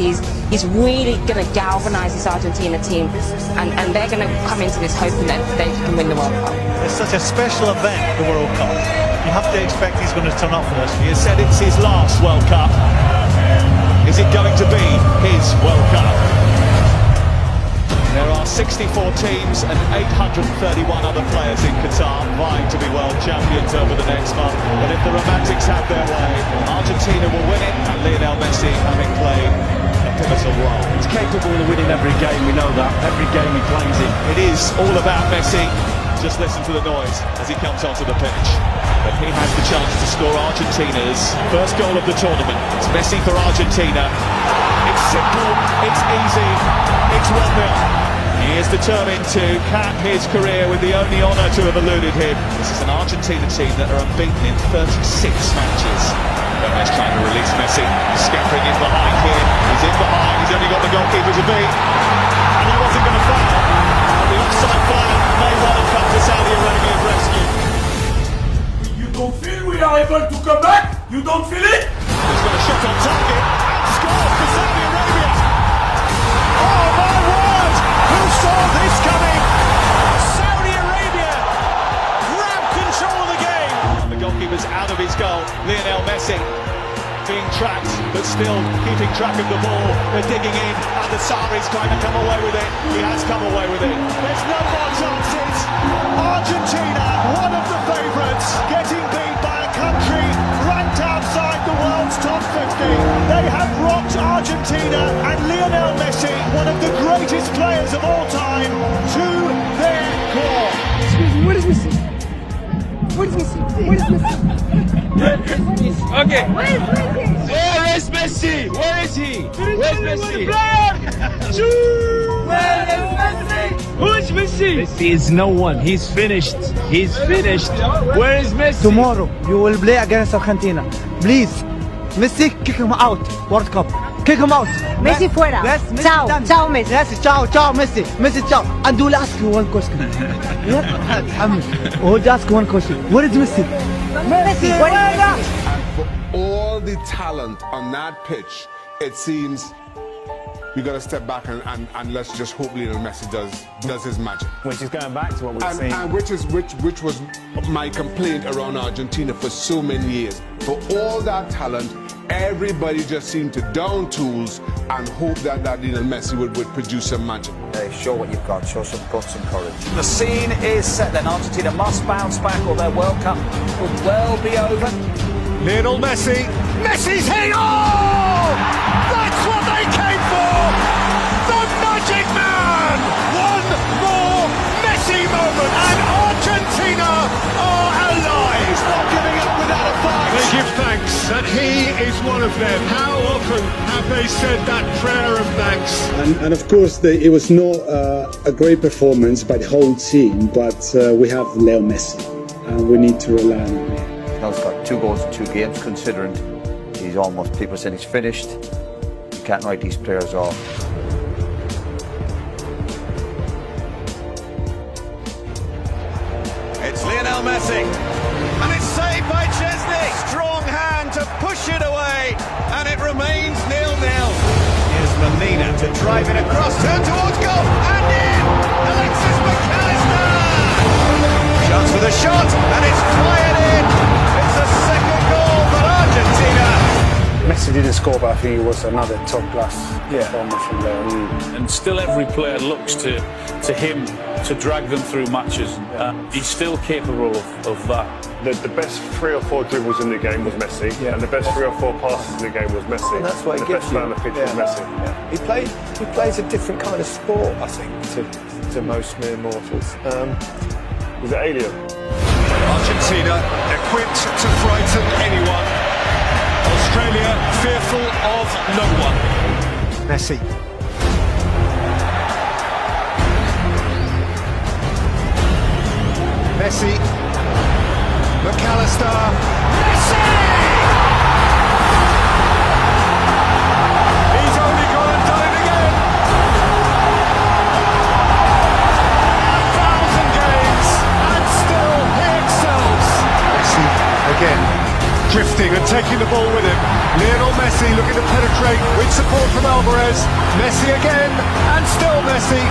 he's really going to galvanise this Argentina team, and they're going to come into this hoping that they can win the World Cup. It's such a special event, the World Cup. You have to expect he's going to turn up for this. He has said it's his last World Cup. Is it going to be his World Cup? There are 64 teams and 831 other players in Qatar vying to be world champions over the next month. But if the Romantics have their way, Argentina will win it, and Lionel Messi having played a pivotal role. He's capable of winning every game, we know that. Every game he plays in. It is all about Messi. Just listen to the noise as he comes onto the pitch. But he has the chance to score Argentina's first goal of the tournament. It's Messi for Argentina. It's simple, it's easy, it's 1-0. He is determined to cap his career with the only honour to have eluded him. This is an Argentina team that are unbeaten in 36 matches. Gomez trying to release Messi. He's scampering in behind here. He's in behind. He's only got the goalkeeper to beat. And he wasn't going to foul. The offside flag may well have come to Saudi Arabia's rescue. You don't feel we are able to come back? You don't feel it? He's got a shot on target and scores for Saudi Arabia. Oh my word! Who saw this coming? Saudi Arabia grab control of the game. And the goalkeeper's out of his goal. Lionel Messi being tracked, but still keeping track of the ball. They're digging in, and the Sari's trying to come away with it. He has come away with it. There's no more chances. Argentina, one of the favourites, getting beat by a country ranked outside the world's top 50. They have rocked Argentina and Lionel Messi, one of the greatest players of all time, to their core. Excuse me, what is Messi? What is Messi? What is Messi? Okay. Where is Messi? Where is Messi? Where is he? Where's Messi? Where is Messi? Who is Messi? Messi is no one. He's finished. He's finished. Where is Messi? Tomorrow you will play against Argentina. Please, Messi, kick him out. World Cup. Kick him out. Messi fuera. Yes, Messi Ciao, done. ciao Messi. Yes, ciao, ciao, Messi. Messi, ciao. And we'll ask you one question. We'll ask one question. Where is Messi? Messi, what is Messi? And for all the talent on that pitch, it seems we got to step back and let's just hope Lionel Messi does his magic. Which is going back to what we've seen. And which was my complaint around Argentina for so many years. For all that talent, everybody just seemed to down tools and hope that Lionel Messi would produce some magic. Show what you've got, show some guts and courage. The scene is set then. Argentina must bounce back or their World Cup will well be over. Lionel Messi. Messi's hitting! Oh! That's what they came for! The Magic Man! One more Messi moment and Argentina are alive! He's not giving up without a fight! They give thanks that he is one of them. How often have they said that prayer of thanks? And of course, it was not a great performance by the whole team, but we have Leo Messi, and we need to rely on him. Now he's got 2 goals in 2 games, considering he's almost, people saying he's finished. You can't write these players off. It's Lionel Messi, and it's saved by Chesney. Strong hand to push it away, and it remains 0-0. Here's Molina to drive it across, turn towards goal, and in! Alexis McAllister! Chance for the shot, and it's fired in! It's a second goal for Argentina! Messi didn't score, but I think it was another top-class performance from there. And still every player looks to him to drag them through matches. He's still capable of that. The best 3 or 4 dribbles in the game was Messi, and the best 3 or 4 passes in the game was Messi. And that's what the he gives best you. man on the pitch was Messi. Yeah. He plays a different kind of sport, I think, to most mere mortals. Was it alien? Argentina equipped to frighten anyone. Australia fearful of no one. Messi. Messi. McAllister. Messi! He's only gone and done it again. 1,000 games and still he excels. Messi again. Drifting and taking the ball with him. Lionel Messi looking to penetrate with support from Alvarez. Messi again, and still Messi.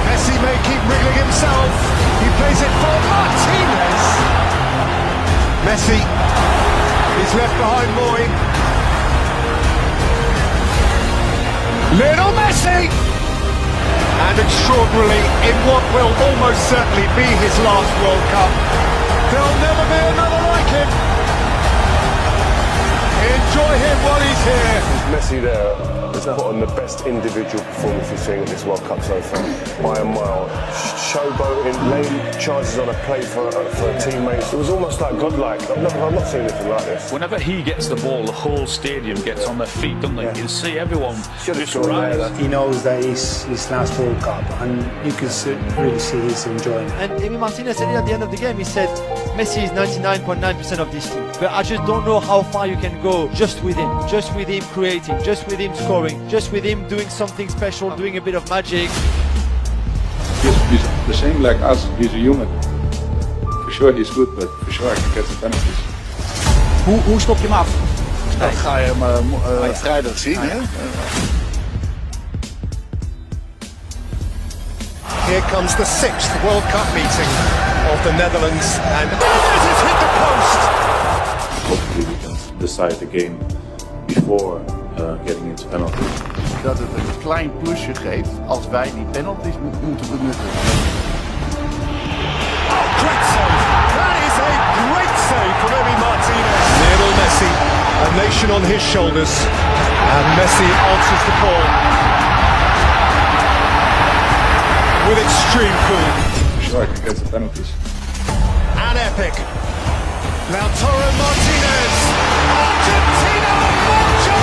Messi may keep wriggling himself. He plays it for Martinez. Messi is left behind Moy. Lionel Messi! And extraordinarily, in what will almost certainly be his last World Cup, there'll never be another like him. Enjoy him while he's here. Messi there has put on the best individual performance we've seen at this World Cup so far, by a mile. Showboating, laying charges on a plate for teammates. It was almost like godlike. I've not seen anything like this. Whenever he gets the ball, the whole stadium gets on their feet, don't they? You can see everyone just rise. He knows that it's his last World Cup, and you can really see he's enjoying it. And Emi Martinez said it at the end of the game. He said, Messi is 99.9% of this team. But I just don't know how far you can go just with him creating, just with him scoring, just with him doing something special, doing a bit of magic. He's the same like us. He's a human. For sure he's good, but for sure he gets the penalties. Hoe stop je hem af? Dat ga je hem vrijdag zien. Hè? Here comes the 6th World Cup meeting of the Netherlands, and it has hit the post! Hopefully we can decide the game before getting into penalties. Dat het een klein plusje geeft als wij die penalties moeten benutten. Oh, great save! That is a great save from Emi Martinez. Lionel Messi, a nation on his shoulders, and Messi answers the call with extreme cool. For sure he gets the penalties. And epic. Lautaro Martinez, Argentina Mojo!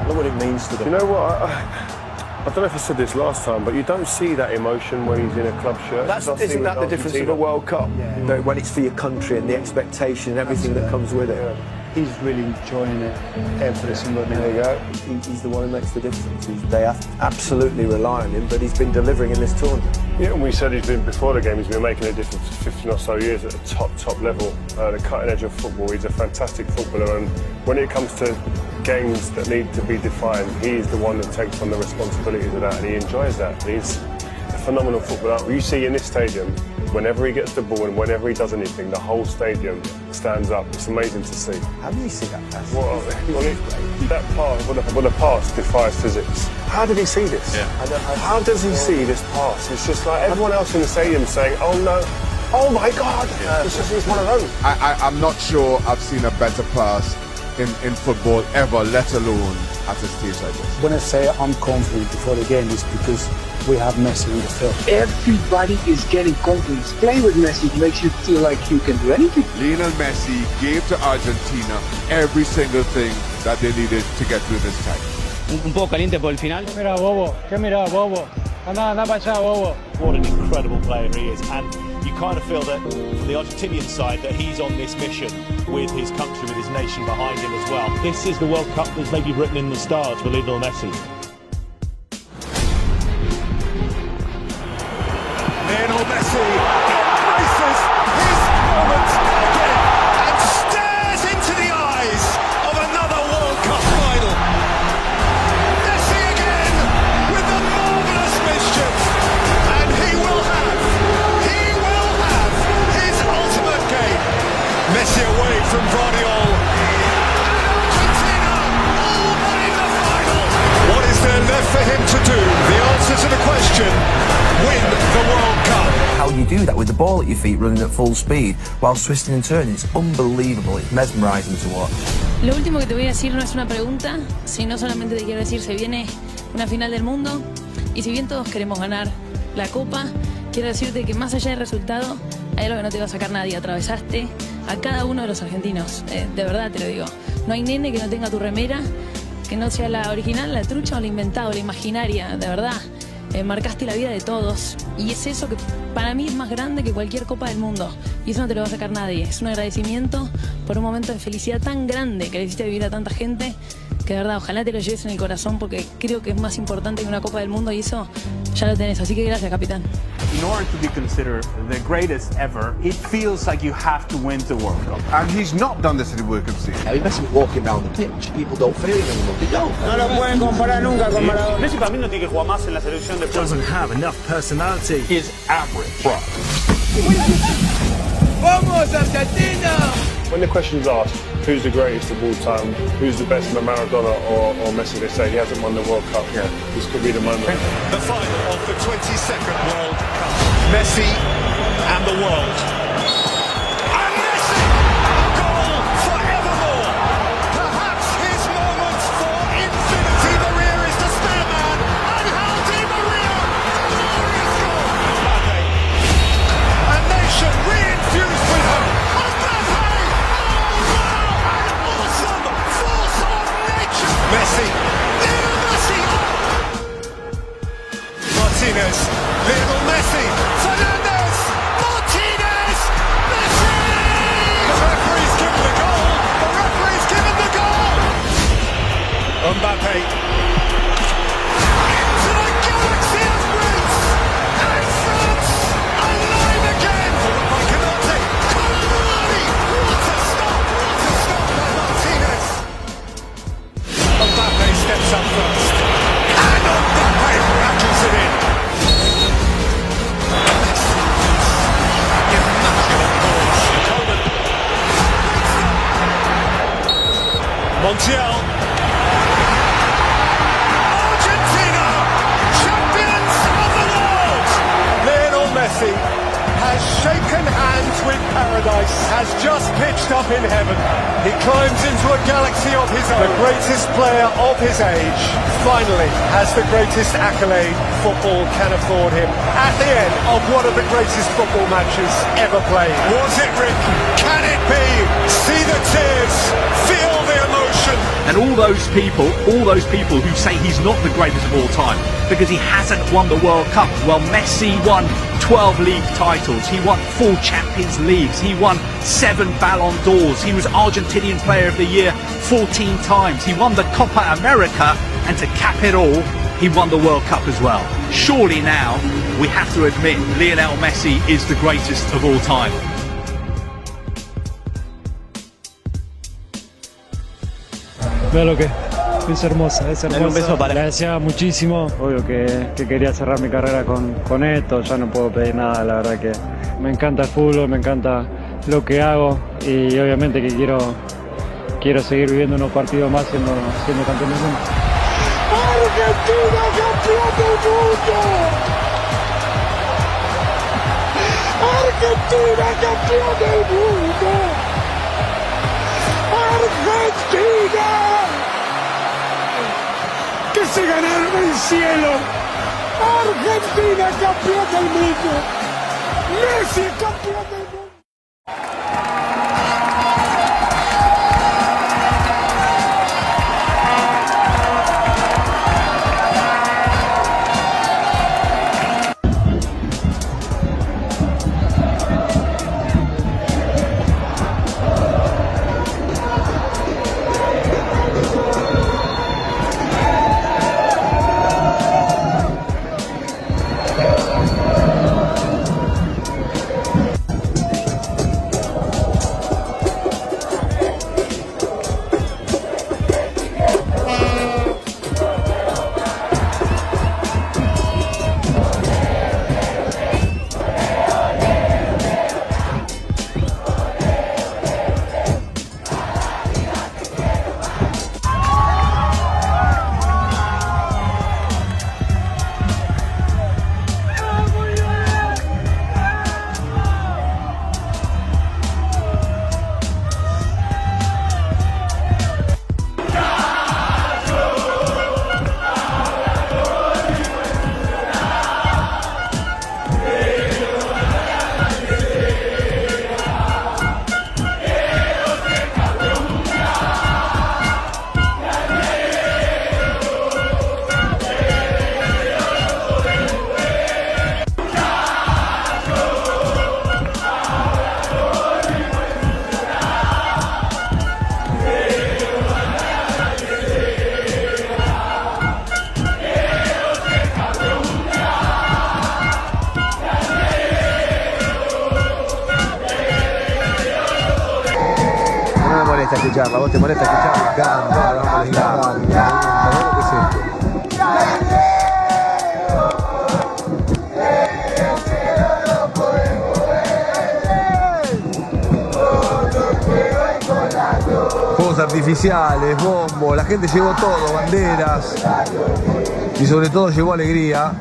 Look what it means to them. You know what? I don't know if I said this last time, but you don't see that emotion when he's in a club shirt. Isn't that the difference of a World Cup? Yeah. When it's for your country and the expectation and everything that comes with it. He's really enjoying it every single minute. There you go. He's the one who makes the difference. They absolutely rely on him, but he's been delivering in this tournament. Yeah, and we said before the game, he's been making a difference for 15 or so years at the top level, the cutting edge of football. He's a fantastic footballer, and when it comes to games that need to be defined, he's the one that takes on the responsibilities of that, and he enjoys that. He's a phenomenal footballer. You see in this stadium, whenever he gets the ball and whenever he does anything, the whole stadium stands up. It's amazing to see. How do you see that pass? That pass defies physics. How did he see this? Yeah. How does he see this pass? It's just like everyone else in the stadium saying, oh no, oh my God. Yeah. It's one of those. I'm not sure I've seen a better pass in football ever, let alone at a stage like this. When I say I'm confident before the game, it's because we have Messi in the field. Everybody is getting confidence. Playing with Messi makes you feel like you can do anything. Lionel Messi gave to Argentina every single thing that they needed to get through this time. Un poco caliente por el final. Mira, bobo. ¿Qué mira, bobo? Anda para allá, bobo. What an incredible player he is, and you kind of feel that from the Argentinian side that he's on this mission with his country, with his nation behind him as well. This is the World Cup that's maybe written in the stars for Lionel Messi. Lionel Messi embraces his moment again and stares into the eyes of another World Cup final. Messi again with the marvellous mischief, and he will have his ultimate game. Messi away from Guardiola, and Argentina all but in the final. What is there left for him to do? The answer to the question: win the World Cup. How you do that with the ball at your feet running at full speed whilst twisting and turning, it's unbelievable, it's mesmerising to watch. Lo último que te voy a decir no es una pregunta, sino solamente te quiero decir, se viene una final del mundo y si bien todos queremos ganar la Copa, quiero decirte que más allá del resultado hay algo que no te va a sacar nadie. Atravesaste a cada uno de los argentinos, de verdad te lo digo. No hay nene que no tenga tu remera, que no sea la original, la trucha o la inventada o la imaginaria, de verdad. Marcaste la vida de todos y es eso que para mí es más grande que cualquier Copa del Mundo y eso no te lo va a sacar nadie. Es un agradecimiento por un momento de felicidad tan grande que le hiciste vivir a tanta gente que de verdad ojalá te lo lleves en el corazón porque creo que es más importante que una Copa del Mundo y eso ya lo tenés, así que gracias, capitán. in order to be considered the greatest ever, it feels like you have to win the World Cup. And he's not done this in the World Cup season. Now, Messi was walking down the pitch. People don't feel it anymore. They don't. No lo pueden comparar nunca con Maradona. Messi para mí no tiene que jugar más en la selección de Doesn't have enough personality. Is average. Vamos, Argentina! When the question's asked, who's the greatest of all time, who's the best of Maradona or Messi, they say he hasn't won the World Cup yet. This could be the moment. The final of the 22nd World Cup. Messi and the world. And Messi! A goal forevermore! Perhaps his moment for infinity. Maria is the spare man. And how Di Maria! Glorious goal! Mbappe. A nation re-infused with hope. Messi, Lionel Messi, Martinez, Lionel Messi, Fernandez, Martinez, Messi! The referee's given the goal, the referee's given the goal! Mbappe, into the galaxy of greats, and France alive again! By Canate, Colomani, what a stop by Martinez! Mbappe steps up first. And Mbappe rattles it in. Immaculate balls. Montiel. Argentina, champions of the world. Lionel Messi has shaken hands with paradise, has just pitched up in heaven. He climbs into a galaxy of his own. The greatest player of his age finally has the greatest accolade football can afford him at the end of one of the greatest football matches ever played. Was it, Rick? Can it be? See the tears, feel the emotion. And all those people who say he's not the greatest of all time because he hasn't won the World Cup. Well, Messi won 12 league titles, he won 4 Champions Leagues, he won 7 Ballon d'Ors, he was Argentinian Player of the Year 14 times, he won the Copa America, and to cap it all, he won the World Cup as well. Surely now, we have to admit Lionel Messi is the greatest of all time. Veo lo que es hermosa, es hermosa. Un beso para... Le deseaba muchísimo, obvio que quería cerrar mi carrera con esto, ya no puedo pedir nada, la verdad que me encanta el fútbol, me encanta lo que hago y obviamente que quiero seguir viviendo unos partidos más siendo campeón del mundo. ¡Argentina, campeón del mundo! ¡Argentina, campeón del mundo! ¡Argentina! ¡Que se ganaron el cielo! ¡Argentina, campeón del mundo! ¡Messi, campeón del mundo! molesta escucharla? ¿Vos te molesta escucharla? Me encanta, me encanta. ¿Qué es esto? Fuegos artificiales, bombos, la gente llevó todo, banderas y sobre todo llevó alegría.